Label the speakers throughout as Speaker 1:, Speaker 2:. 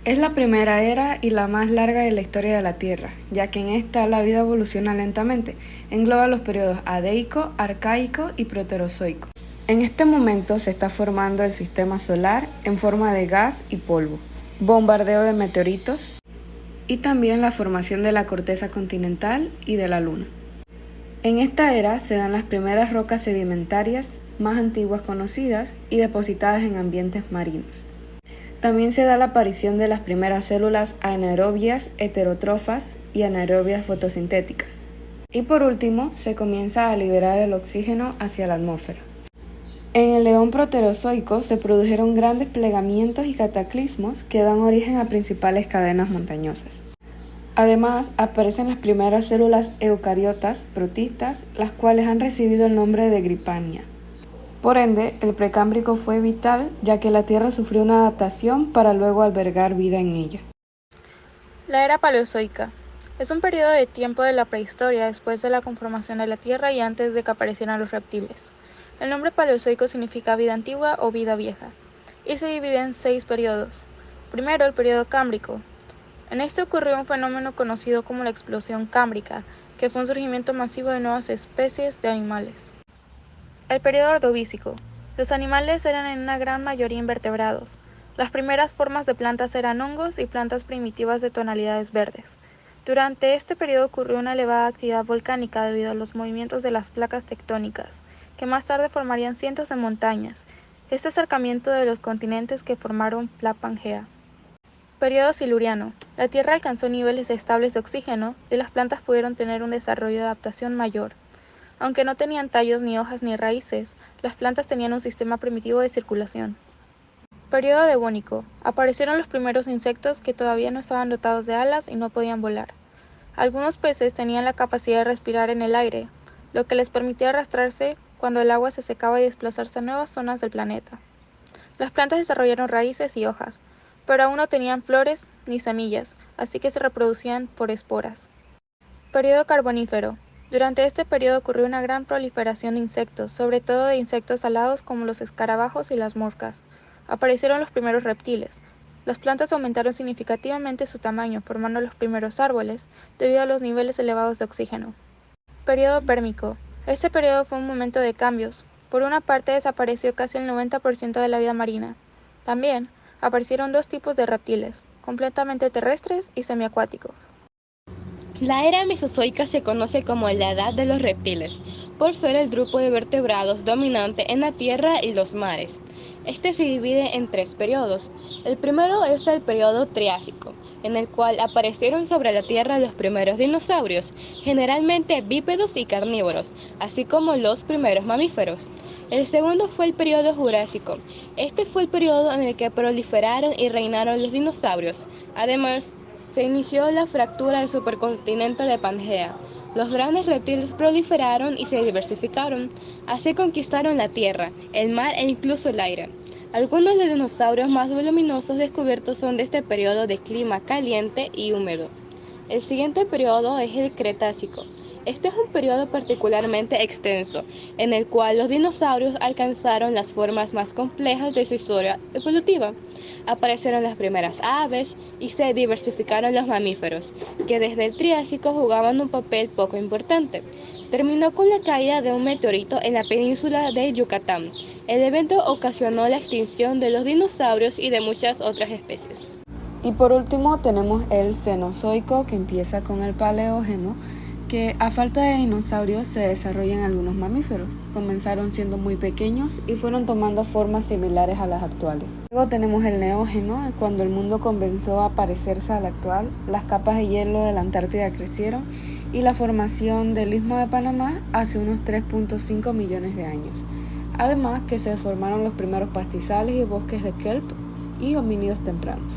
Speaker 1: Es la primera era y la más larga de la historia de la Tierra, ya que en esta la vida evoluciona lentamente. Engloba los periodos adeico, arcaico y proterozoico. En este momento se está formando el sistema solar en forma de gas y polvo, bombardeo de meteoritos y también la formación de la corteza continental y de la Luna. En esta era se dan las primeras rocas sedimentarias más antiguas conocidas y depositadas en ambientes marinos. También se da la aparición de las primeras células anaerobias heterótrofas y anaerobias fotosintéticas. Y por último, se comienza a liberar el oxígeno hacia la atmósfera. En el eón proterozoico se produjeron grandes plegamientos y cataclismos que dan origen a principales cadenas montañosas. Además, aparecen las primeras células eucariotas protistas, las cuales han recibido el nombre de Gripania. Por ende, el precámbrico fue vital, ya que la Tierra sufrió una adaptación para luego albergar vida en ella.
Speaker 2: La era paleozoica es un periodo de tiempo de la prehistoria después de la conformación de la Tierra y antes de que aparecieran los reptiles. El nombre paleozoico significa vida antigua o vida vieja, y se divide en 6 periodos. Primero, el periodo cámbrico. En este ocurrió un fenómeno conocido como la explosión cámbrica, que fue un surgimiento masivo de nuevas especies de animales. El periodo ordovícico. Los animales eran en una gran mayoría invertebrados. Las primeras formas de plantas eran hongos y plantas primitivas de tonalidades verdes. Durante este periodo ocurrió una elevada actividad volcánica debido a los movimientos de las placas tectónicas, que más tarde formarían cientos de montañas. Este acercamiento de los continentes que formaron la Pangea. Periodo siluriano. La Tierra alcanzó niveles estables de oxígeno y las plantas pudieron tener un desarrollo de adaptación mayor. Aunque no tenían tallos ni hojas ni raíces, las plantas tenían un sistema primitivo de circulación. Periodo devónico. Aparecieron los primeros insectos que todavía no estaban dotados de alas y no podían volar. Algunos peces tenían la capacidad de respirar en el aire, lo que les permitía arrastrarse cuando el agua se secaba y desplazarse a nuevas zonas del planeta. Las plantas desarrollaron raíces y hojas, pero aún no tenían flores ni semillas, así que se reproducían por esporas. Periodo carbonífero. Durante este periodo ocurrió una gran proliferación de insectos, sobre todo de insectos alados como los escarabajos y las moscas. Aparecieron los primeros reptiles. Las plantas aumentaron significativamente su tamaño, formando los primeros árboles, debido a los niveles elevados de oxígeno. Periodo pérmico. Este periodo fue un momento de cambios. Por una parte desapareció casi el 90% de la vida marina. También aparecieron 2 tipos de reptiles, completamente terrestres y semiacuáticos.
Speaker 3: La era mesozoica se conoce como la edad de los reptiles, por ser el grupo de vertebrados dominante en la tierra y los mares. Este se divide en 3 periodos. El primero es el periodo Triásico, en el cual aparecieron sobre la Tierra los primeros dinosaurios, generalmente bípedos y carnívoros, así como los primeros mamíferos. El segundo fue el periodo Jurásico. Este fue el periodo en el que proliferaron y reinaron los dinosaurios. Además, se inició la fractura del supercontinente de Pangea. Los grandes reptiles proliferaron y se diversificaron. Así conquistaron la tierra, el mar e incluso el aire. Algunos de los dinosaurios más voluminosos descubiertos son de este periodo de clima caliente y húmedo. El siguiente periodo es el Cretácico. Este es un periodo particularmente extenso, en el cual los dinosaurios alcanzaron las formas más complejas de su historia evolutiva. Aparecieron las primeras aves y se diversificaron los mamíferos, que desde el Triásico jugaban un papel poco importante. Terminó con la caída de un meteorito en la península de Yucatán. El evento ocasionó la extinción de los dinosaurios y de muchas otras especies.
Speaker 1: Y por último tenemos el Cenozoico, que empieza con el Paleógeno, que a falta de dinosaurios se desarrollan algunos mamíferos. Comenzaron siendo muy pequeños y fueron tomando formas similares a las actuales. Luego tenemos el Neógeno, cuando el mundo comenzó a parecerse al actual, las capas de hielo de la Antártida crecieron y la formación del Istmo de Panamá hace unos 3.5 millones de años. Además que se formaron los primeros pastizales y bosques de kelp y homínidos tempranos.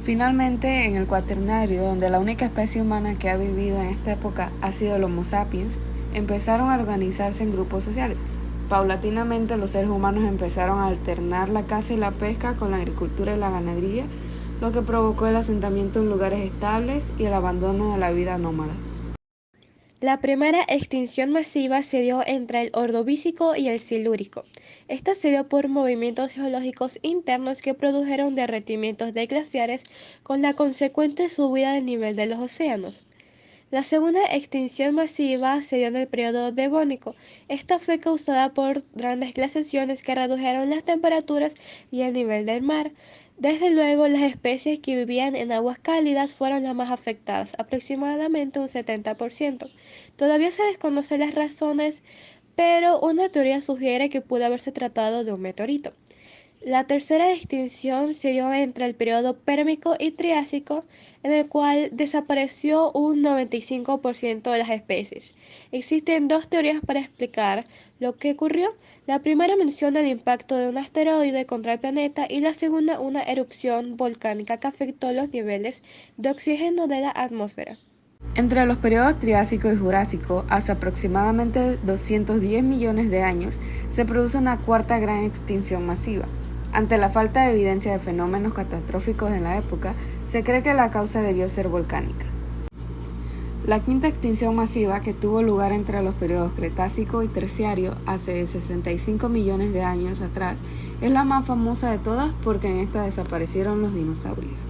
Speaker 1: Finalmente, en el Cuaternario, donde la única especie humana que ha vivido en esta época ha sido el Homo sapiens, empezaron a organizarse en grupos sociales. Paulatinamente, los seres humanos empezaron a alternar la caza y la pesca con la agricultura y la ganadería, lo que provocó el asentamiento en lugares estables y el abandono de la vida nómada.
Speaker 3: La primera extinción masiva se dio entre el Ordovícico y el Silúrico. Esta se dio por movimientos geológicos internos que produjeron derretimientos de glaciares con la consecuente subida del nivel de los océanos. La segunda extinción masiva se dio en el periodo devónico. Esta fue causada por grandes glaciaciones que redujeron las temperaturas y el nivel del mar. Desde luego, las especies que vivían en aguas cálidas fueron las más afectadas, aproximadamente un 70%. Todavía se desconocen las razones, pero una teoría sugiere que pudo haberse tratado de un meteorito. La tercera extinción se dio entre el periodo Pérmico y Triásico, en el cual desapareció un 95% de las especies. Existen dos teorías para explicar lo que ocurrió. La primera menciona el impacto de un asteroide contra el planeta y la segunda una erupción volcánica que afectó los niveles de oxígeno de la atmósfera.
Speaker 1: Entre los periodos Triásico y Jurásico, hace aproximadamente 210 millones de años, se produce una cuarta gran extinción masiva. Ante la falta de evidencia de fenómenos catastróficos en la época, se cree que la causa debió ser volcánica. La quinta extinción masiva, que tuvo lugar entre los periodos Cretácico y Terciario, hace 65 millones de años atrás, es la más famosa de todas porque en esta desaparecieron los dinosaurios.